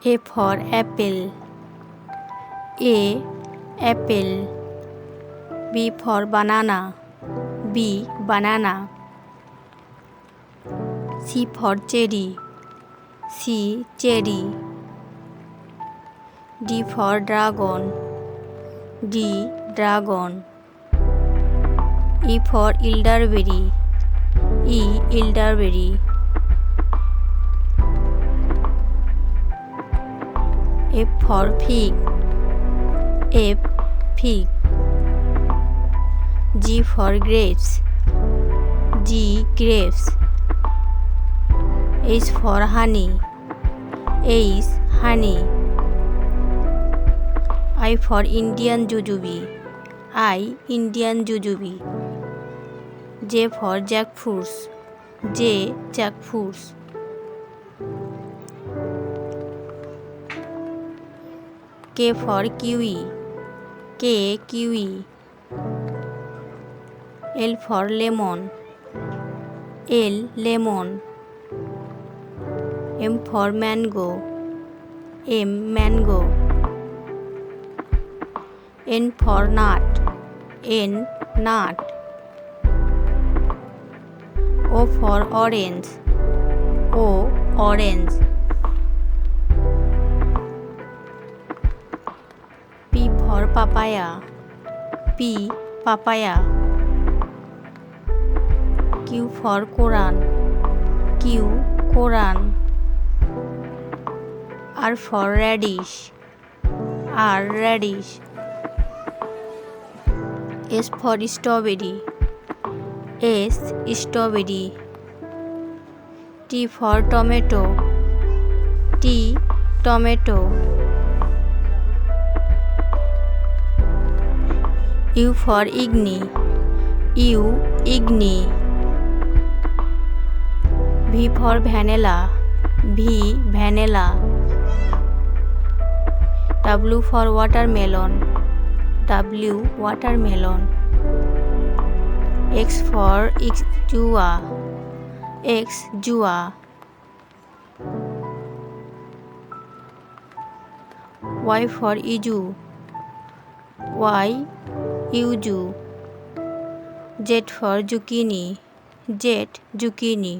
A for apple. A apple. B for banana. B banana. C for cherry. C cherry. D for dragon. D dragon. E for elderberry. E elderberry. F for fig. F fig. G for grapes. G grapes. H for honey. H honey. I for Indian jujube. I Indian jujube. J for jackfruits. J jackfruits. K for kiwi. K kiwi. L for lemon. L lemon. M for mango. M mango. N for nut. N nut. O for orange. O orange. P for papaya. P papaya. Q for Quran. Q Quran. R for radish. R radish. S for strawberry. S strawberry. T for tomato. T tomato. U for igni. U igni. V for vanilla. V vanilla. W for watermelon. W watermelon. X for jua. X jua. Y for iju. Y yuju. Z for zucchini. Z zucchini.